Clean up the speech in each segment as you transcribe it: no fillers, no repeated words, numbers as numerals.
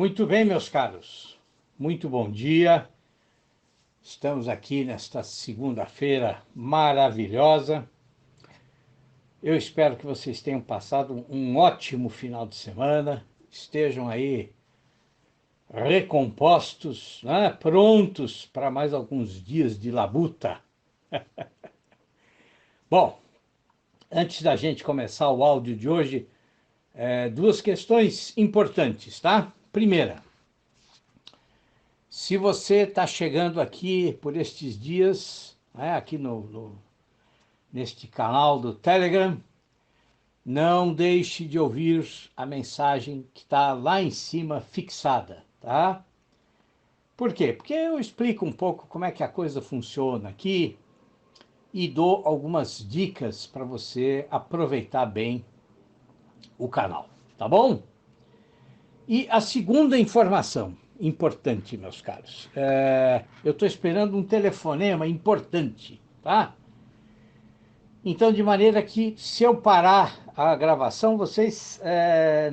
Muito bem, meus caros. Muito bom dia. Estamos aqui nesta segunda-feira maravilhosa. Eu espero que vocês tenham passado um ótimo final de semana, estejam aí recompostos, né? Prontos para mais alguns dias de labuta. Bom, antes da gente começar o áudio de hoje, duas questões importantes, tá? Primeira, se você está chegando aqui por estes dias, né, aqui neste canal do Telegram, não deixe de ouvir a mensagem que está lá em cima fixada, tá? Por quê? Porque eu explico um pouco como é que a coisa funciona aqui e dou algumas dicas para você aproveitar bem o canal, tá bom? E a segunda informação importante, meus caros, eu estou esperando um telefonema importante, tá? Então, de maneira que, se eu parar a gravação, vocês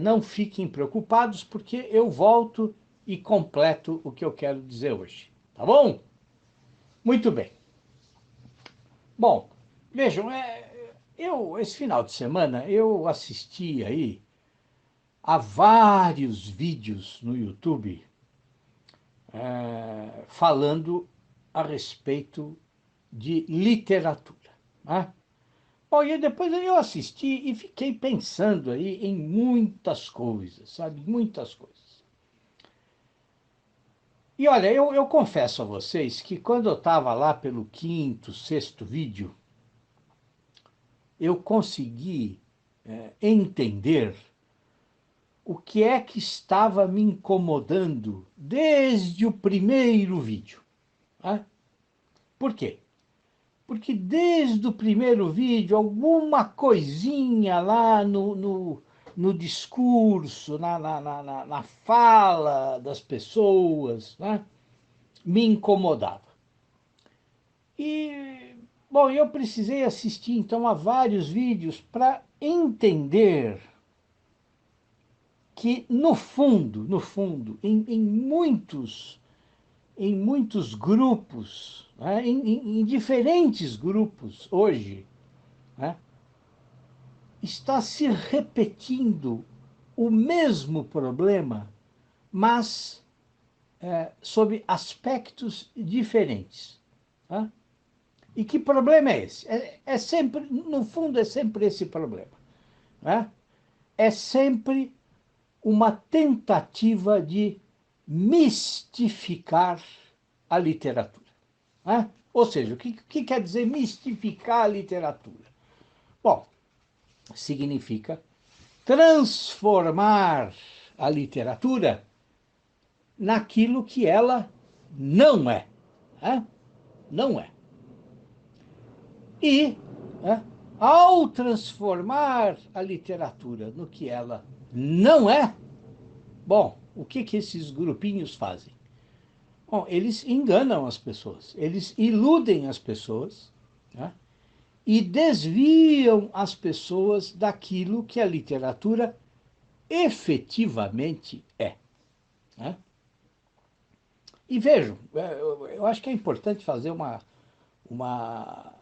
não fiquem preocupados, porque eu volto e completo o que eu quero dizer hoje, tá bom? Muito bem. Bom, vejam, esse final de semana, eu assisti aí a vários vídeos no YouTube falando a respeito de literatura, né? Bom, e depois eu assisti e fiquei pensando aí em muitas coisas, sabe? Muitas coisas. E olha, eu confesso a vocês que quando eu estava lá pelo quinto, sexto vídeo, eu consegui entender o que é que estava me incomodando desde o primeiro vídeo, né? Por quê? Porque desde o primeiro vídeo, alguma coisinha lá no discurso, na fala das pessoas, né, me incomodava. E, bom, eu precisei assistir então a vários vídeos para entender que, no fundo, em muitos grupos, né, em diferentes grupos hoje, né, está se repetindo o mesmo problema, mas sob aspectos diferentes. Tá? E que problema é esse? É sempre, no fundo, é sempre esse problema. Né? É sempre uma tentativa de mistificar a literatura. Né? Ou seja, o que quer dizer mistificar a literatura? Bom, significa transformar a literatura naquilo que ela não é. Né? Não é. E, né, ao transformar a literatura no que ela não é, bom, o que esses grupinhos fazem? Bom, eles enganam as pessoas, eles iludem as pessoas, né, e desviam as pessoas daquilo que a literatura efetivamente é. Né? E vejam, eu acho que é importante fazer uma, uma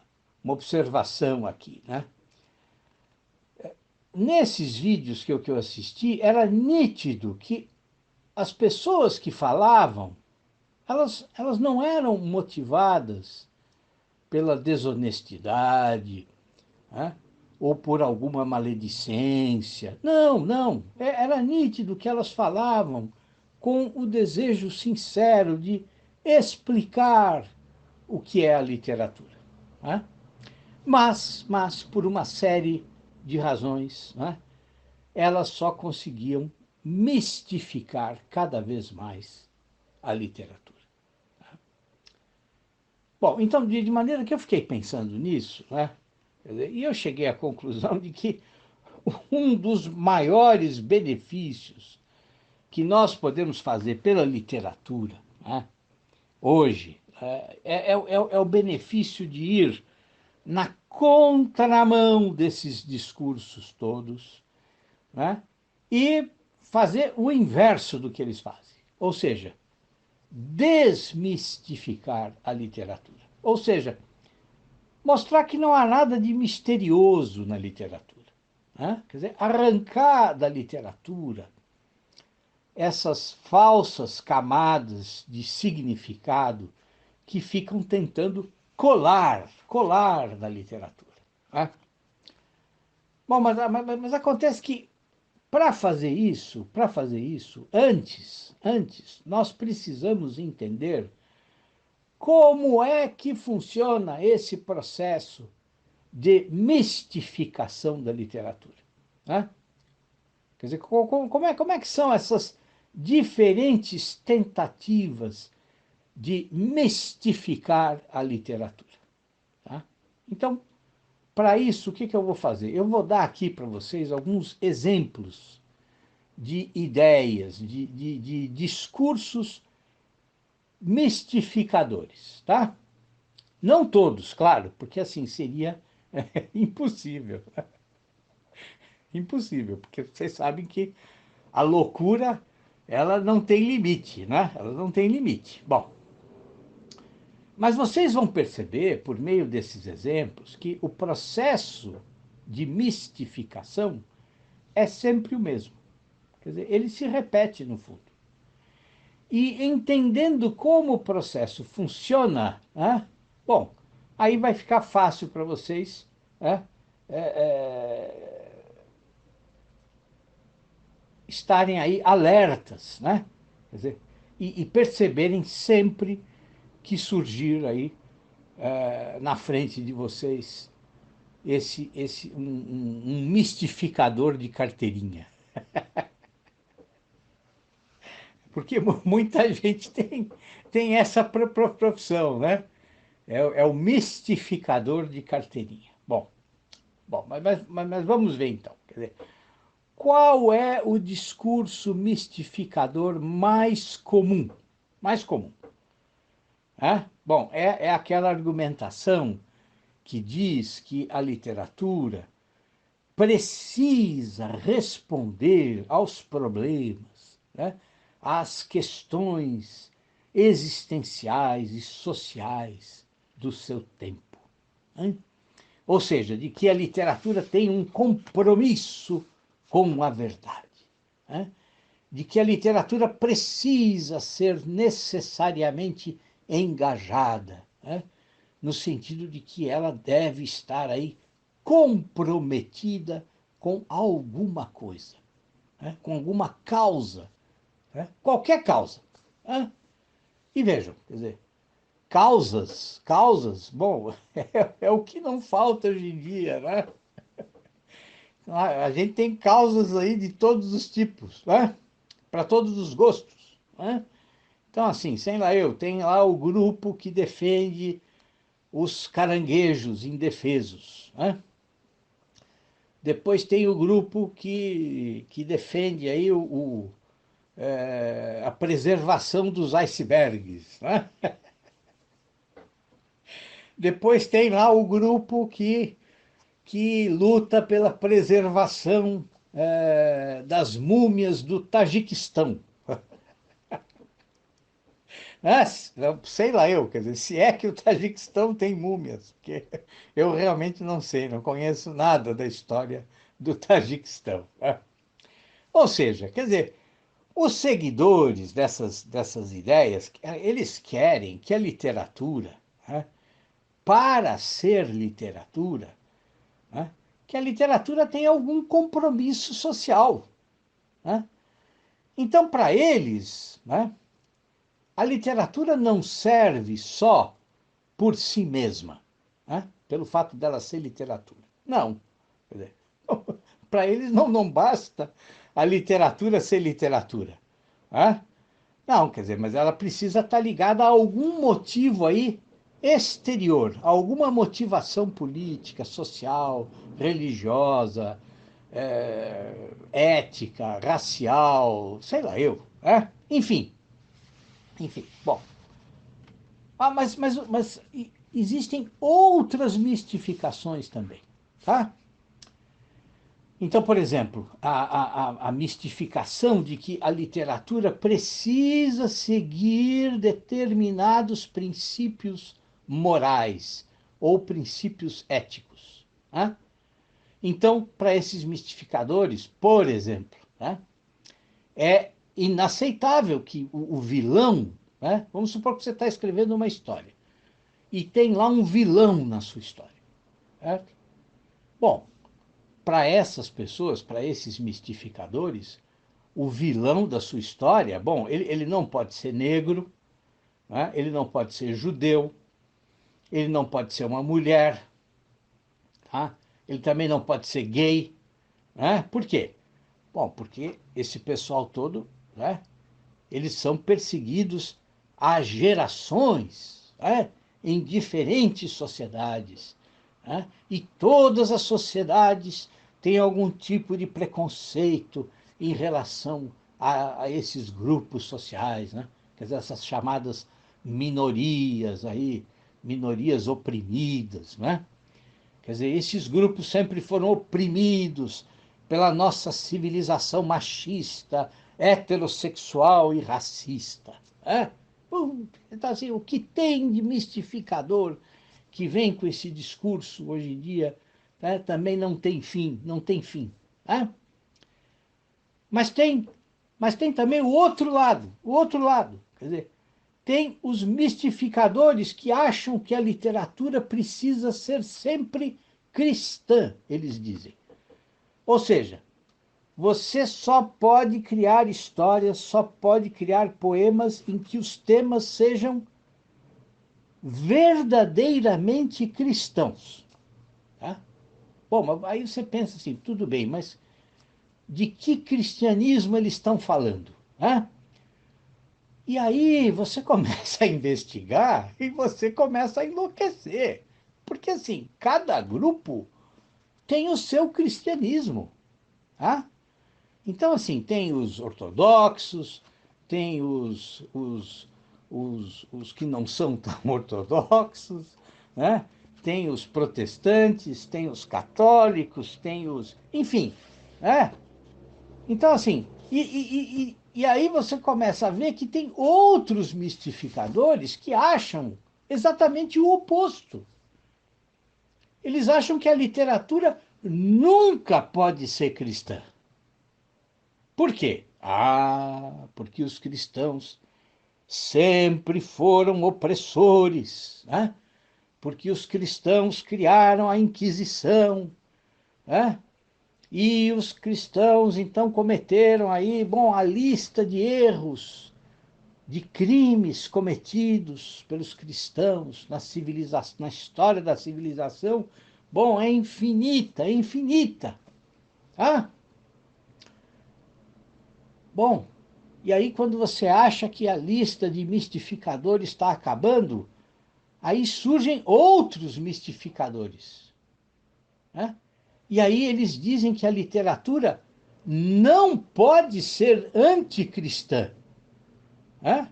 observação aqui. Né? Nesses vídeos que eu assisti, era nítido que as pessoas que falavam, elas não eram motivadas pela desonestidade, né? Ou por alguma maledicência. Não, não. Era nítido que elas falavam com o desejo sincero de explicar o que é a literatura. Né? Mas, por uma série de razões, né, elas só conseguiam mistificar cada vez mais a literatura. Bom, então, de maneira que eu fiquei pensando nisso, né, e eu cheguei à conclusão de que um dos maiores benefícios que nós podemos fazer pela literatura, né, hoje é o benefício de ir na contramão desses discursos todos, né, e fazer o inverso do que eles fazem, ou seja, desmistificar a literatura. Ou seja, mostrar que não há nada de misterioso na literatura. Né? Quer dizer, arrancar da literatura essas falsas camadas de significado que ficam tentando colar da literatura. Né? Bom, mas acontece que para fazer isso, antes, nós precisamos entender como é que funciona esse processo de mistificação da literatura. Né? Quer dizer, como é que são essas diferentes tentativas de mistificar a literatura? Tá? Então, para isso, o que eu vou fazer? Eu vou dar aqui para vocês alguns exemplos de ideias, de discursos mistificadores, tá? Não todos, claro, porque assim seria impossível. Impossível, porque vocês sabem que a loucura, ela não tem limite, né? Ela não tem limite. Bom, mas vocês vão perceber, por meio desses exemplos, que o processo de mistificação é sempre o mesmo. Quer dizer, ele se repete no fundo. E entendendo como o processo funciona, né? Bom, aí vai ficar fácil para vocês, né? Estarem aí alertas, né? Quer dizer, e perceberem sempre que surgir aí na frente de vocês um mistificador de carteirinha. Porque muita gente tem essa profissão, né? É o mistificador de carteirinha. Bom, mas vamos ver então. Quer dizer, qual é o discurso mistificador mais comum? Mais comum. Bom, é aquela argumentação que diz que a literatura precisa responder aos problemas, né, às questões existenciais e sociais do seu tempo. Né? Ou seja, de que a literatura tem um compromisso com a verdade. Né? De que a literatura precisa ser necessariamente engajada, né? No sentido de que ela deve estar aí comprometida com alguma coisa, né? Com alguma causa, né? Qualquer causa. Né? E vejam, quer dizer, causas, bom, é o que não falta hoje em dia, né? A gente tem causas aí de todos os tipos, né? Para todos os gostos, né? Então, assim, sei lá tem lá o grupo que defende os caranguejos indefesos, né? Depois tem o grupo que defende aí a preservação dos icebergs, né? Depois tem lá o grupo que luta pela preservação das múmias do Tajiquistão. Sei lá quer dizer, se é que o Tajiquistão tem múmias, porque eu realmente não sei, não conheço nada da história do Tajiquistão. Né? Ou seja, quer dizer, os seguidores dessas ideias, eles querem que a literatura, né, para ser literatura, né, que a literatura tenha algum compromisso social. Né? Então, para eles, né, a literatura não serve só por si mesma, né? Pelo fato dela ser literatura. Não. Para eles não basta a literatura ser literatura. Né? Não, quer dizer, mas ela precisa estar ligada a algum motivo aí exterior, a alguma motivação política, social, religiosa, ética, racial, sei lá né? Enfim, bom. Mas existem outras mistificações também, tá? Então, por exemplo, a mistificação de que a literatura precisa seguir determinados princípios morais ou princípios éticos, né? Então, para esses mistificadores, por exemplo, né, é inaceitável que o vilão, né, vamos supor que você está escrevendo uma história e tem lá um vilão na sua história, certo? Bom, para essas pessoas, para esses mistificadores, o vilão da sua história, bom, ele não pode ser negro, né? Ele não pode ser judeu, ele não pode ser uma mulher, tá? Ele também não pode ser gay, né? Por quê? Bom, porque esse pessoal todo, né, eles são perseguidos há gerações, né, em diferentes sociedades, né? E todas as sociedades têm algum tipo de preconceito em relação a esses grupos sociais, né? Quer dizer, essas chamadas minorias aí, minorias oprimidas, né? Quer dizer, esses grupos sempre foram oprimidos pela nossa civilização machista, heterossexual e racista. Né? Então, assim, o que tem de mistificador que vem com esse discurso hoje em dia, né, também não tem fim, não tem fim. Né? Mas tem, mas tem também o outro lado. Quer dizer, tem os mistificadores que acham que a literatura precisa ser sempre cristã, eles dizem. Ou seja, você só pode criar histórias, só pode criar poemas em que os temas sejam verdadeiramente cristãos. Tá? Bom, aí você pensa assim, tudo bem, mas de que cristianismo eles estão falando? Né? E aí você começa a investigar e você começa a enlouquecer. Porque assim, cada grupo tem o seu cristianismo. Tá? Então, assim, tem os ortodoxos, tem os que não são tão ortodoxos, né? Tem os protestantes, tem os católicos, tem os. Enfim, né? Então, assim, e aí você começa a ver que tem outros mistificadores que acham exatamente o oposto. Eles acham que a literatura nunca pode ser cristã. Por quê? Ah, porque os cristãos sempre foram opressores, né? Porque os cristãos criaram a Inquisição, né? E os cristãos então cometeram aí, bom, a lista de erros, de crimes cometidos pelos cristãos na civilização, na história da civilização, bom, é infinita, é infinita. Ah, bom, e aí quando você acha que a lista de mistificadores está acabando, aí surgem outros mistificadores, né? E aí eles dizem que a literatura não pode ser anticristã. Né?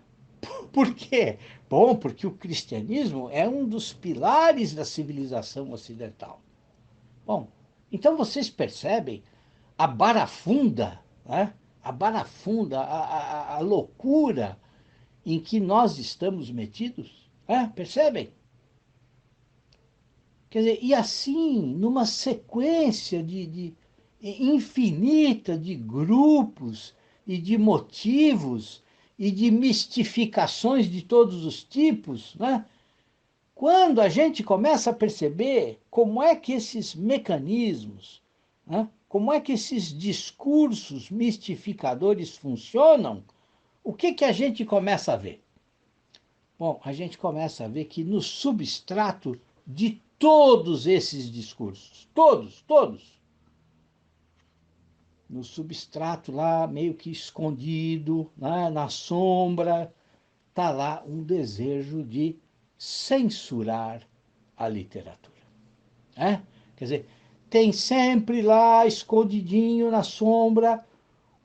Por quê? Bom, porque o cristianismo é um dos pilares da civilização ocidental. Bom, então vocês percebem a barafunda, né? A barafunda, a loucura em que nós estamos metidos? Né? Percebem? Quer dizer, e assim, numa sequência de infinita de grupos e de motivos e de mistificações de todos os tipos, né? Quando a gente começa a perceber como é que esses mecanismos, né? Como é que esses discursos mistificadores funcionam, o que que a gente começa a ver? Bom, a gente começa a ver que no substrato de todos esses discursos, todos, no substrato lá, meio que escondido, né, na sombra, está lá um desejo de censurar a literatura. Né? Quer dizer, tem sempre lá, escondidinho na sombra,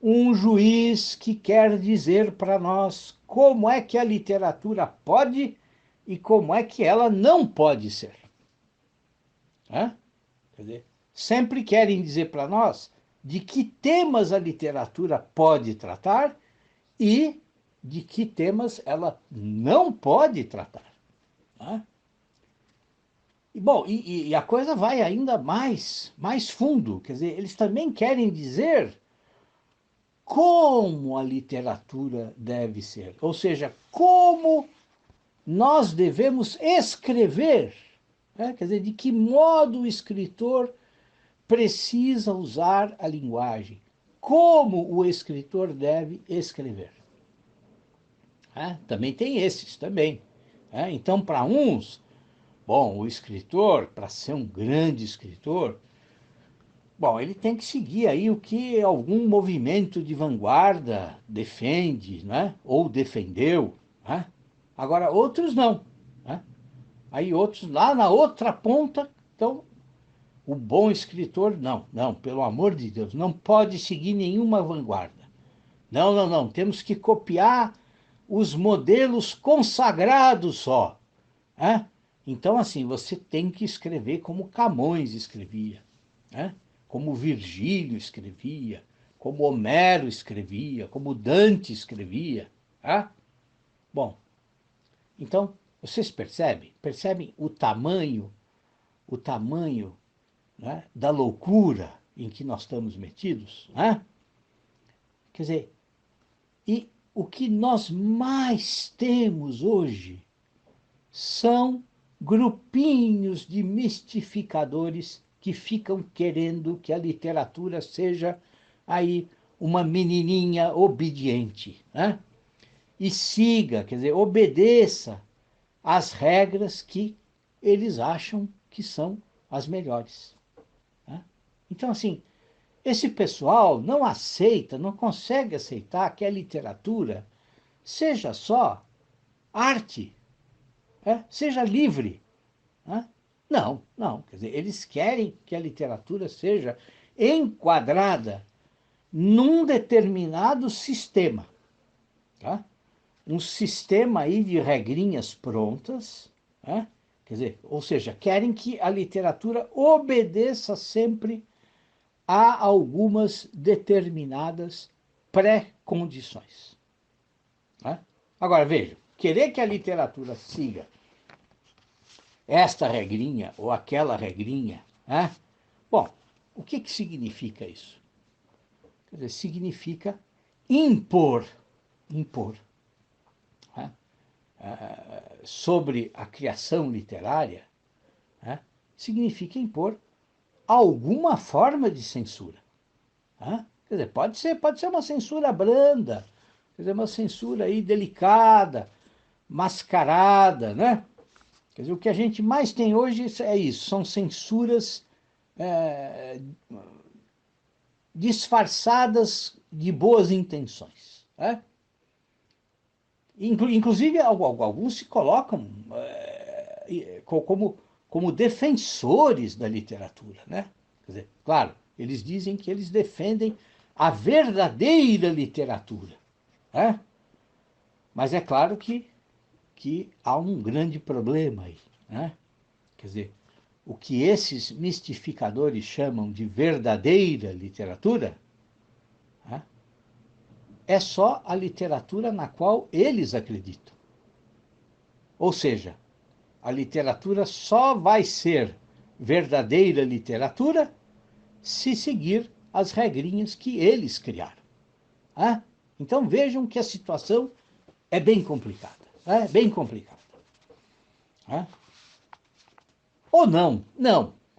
um juiz que quer dizer para nós como é que a literatura pode e como é que ela não pode ser. Né? Quer dizer, sempre querem dizer para nós de que temas a literatura pode tratar e de que temas ela não pode tratar. Né? E, bom, e a coisa vai ainda mais fundo, quer dizer, eles também querem dizer como a literatura deve ser, ou seja, como nós devemos escrever, né? Quer dizer, de que modo o escritor precisa usar a linguagem, como o escritor deve escrever. Também tem esses também. Então, para uns, bom, o escritor, para ser um grande escritor, bom, ele tem que seguir aí o que algum movimento de vanguarda defende, né? Ou defendeu. Né? Agora, outros não. Né? Aí outros, lá na outra ponta, então, o bom escritor, não, pelo amor de Deus, não pode seguir nenhuma vanguarda. Não, temos que copiar os modelos consagrados só. Né? Então, assim, você tem que escrever como Camões escrevia, né? Como Virgílio escrevia, como Homero escrevia, como Dante escrevia. Né? Bom, então, vocês percebem o tamanho, né, da loucura em que nós estamos metidos? Né? Quer dizer, e o que nós mais temos hoje são grupinhos de mistificadores que ficam querendo que a literatura seja aí uma menininha obediente, né? E siga, quer dizer, obedeça às regras que eles acham que são as melhores. Né? Então, assim, esse pessoal não aceita, não consegue aceitar que a literatura seja só arte, seja livre. Né? Não. Quer dizer, eles querem que a literatura seja enquadrada num determinado sistema. Tá? Um sistema aí de regrinhas prontas. Né? Quer dizer, ou seja, querem que a literatura obedeça sempre a algumas determinadas pré-condições. Né? Agora, veja, querer que a literatura siga esta regrinha ou aquela regrinha, né? Bom, o que significa isso? Quer dizer, significa impor, né? Sobre a criação literária, né? Significa impor alguma forma de censura. Né? Quer dizer, pode ser uma censura branda, quer dizer, uma censura aí delicada, mascarada, né? Quer dizer, o que a gente mais tem hoje é isso, são censuras disfarçadas de boas intenções. Né? Inclusive, alguns se colocam como defensores da literatura. Né? Quer dizer, claro, eles dizem que eles defendem a verdadeira literatura. Né? Mas é claro que há um grande problema aí. Né? Quer dizer, o que esses mistificadores chamam de verdadeira literatura, né, é só a literatura na qual eles acreditam. Ou seja, a literatura só vai ser verdadeira literatura se seguir as regrinhas que eles criaram. Né? Então vejam que a situação é bem complicada. Né? Bem complicada. Né? Ou não.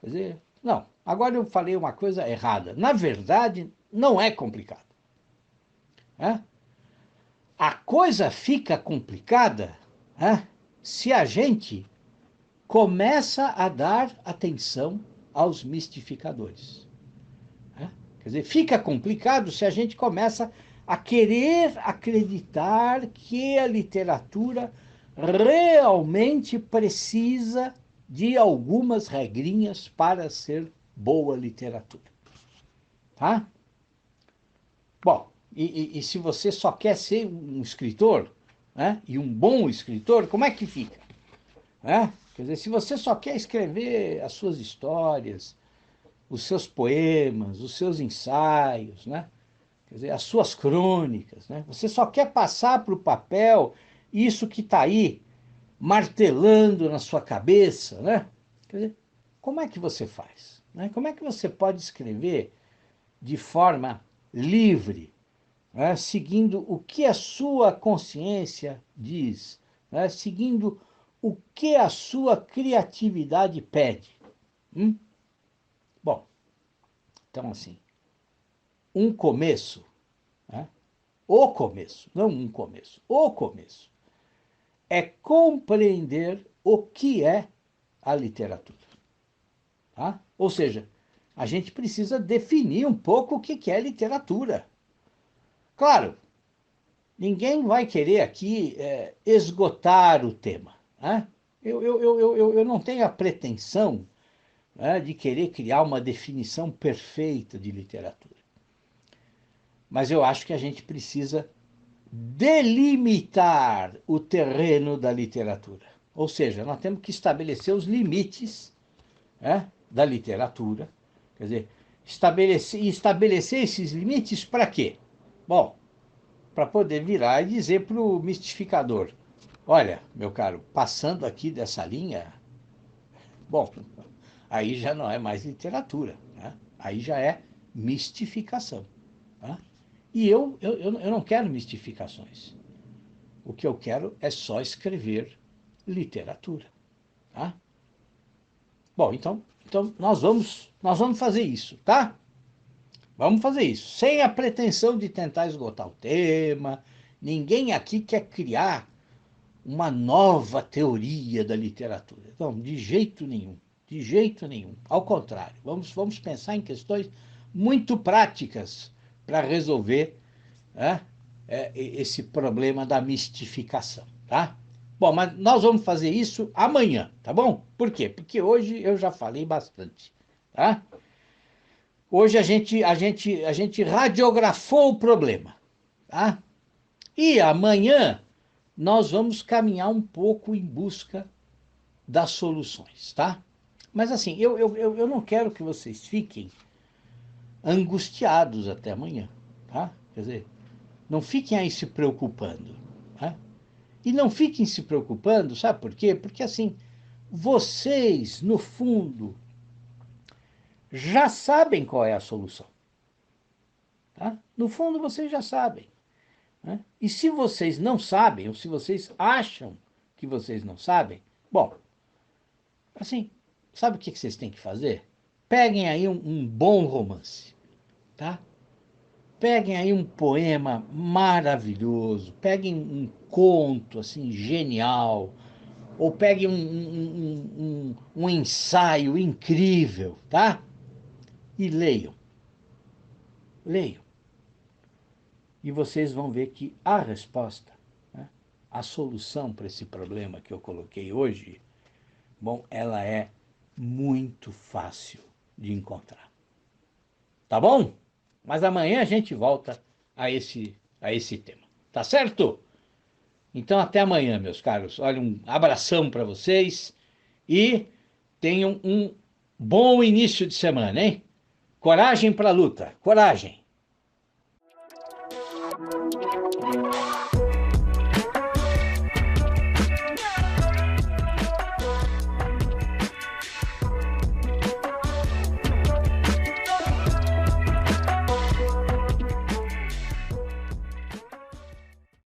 Quer dizer, não. Agora eu falei uma coisa errada. Na verdade, não é complicado. Né? A coisa fica complicada, né, se a gente começa a dar atenção aos mistificadores. Né? Quer dizer, fica complicado se a gente começa a querer acreditar que a literatura realmente precisa de algumas regrinhas para ser boa literatura. Tá? Bom, e se você só quer ser um escritor, né, e um bom escritor, como é que fica? Né? Quer dizer, se você só quer escrever as suas histórias, os seus poemas, os seus ensaios, né? Quer dizer, as suas crônicas, né? Você só quer passar para o papel isso que está aí martelando na sua cabeça, né? Quer dizer, como é que você faz? Né? Como é que você pode escrever de forma livre, né? Seguindo o que a sua consciência diz, né? Seguindo o que a sua criatividade pede? Hum? Bom, então assim, um começo, né? O começo, não um começo, o começo é compreender o que é a literatura. Tá? Ou seja, a gente precisa definir um pouco o que é literatura. Claro, ninguém vai querer aqui esgotar o tema. Né? Eu não tenho a pretensão, né, de querer criar uma definição perfeita de literatura. Mas eu acho que a gente precisa delimitar o terreno da literatura. Ou seja, nós temos que estabelecer os limites, né, da literatura. Quer dizer, estabelecer esses limites para quê? Bom, para poder virar e dizer para o mistificador: olha, meu caro, passando aqui dessa linha, bom, aí já não é mais literatura, né? Aí já é mistificação. Tá? E eu não quero mistificações. O que eu quero é só escrever literatura. Tá? Bom, então nós vamos fazer isso, tá? Vamos fazer isso, sem a pretensão de tentar esgotar o tema. Ninguém aqui quer criar uma nova teoria da literatura. Não, de jeito nenhum, de jeito nenhum. Ao contrário, vamos pensar em questões muito práticas para resolver, né, esse problema da mistificação, tá? Bom, mas nós vamos fazer isso amanhã, tá bom? Por quê? Porque hoje eu já falei bastante, tá? Hoje a gente radiografou o problema, tá? E amanhã nós vamos caminhar um pouco em busca das soluções, tá? Mas assim, eu não quero que vocês fiquem angustiados até amanhã, tá? Quer dizer, não fiquem aí se preocupando, tá? E não fiquem se preocupando, sabe por quê? Porque assim, vocês, no fundo, já sabem qual é a solução, tá? No fundo, vocês já sabem. Né? E se vocês não sabem, ou se vocês acham que vocês não sabem, bom, assim, sabe o que vocês têm que fazer? Peguem aí um bom romance, tá? Peguem aí um poema maravilhoso, peguem um conto, assim, genial, ou peguem um ensaio incrível, tá? E leiam, leiam. E vocês vão ver que a resposta, né, a solução para esse problema que eu coloquei hoje, bom, ela é muito fácil de encontrar. Tá bom? Mas amanhã a gente volta a esse tema. Tá certo? Então até amanhã, meus caros. Olha, um abração para vocês e tenham um bom início de semana, hein? Coragem para a luta. Coragem.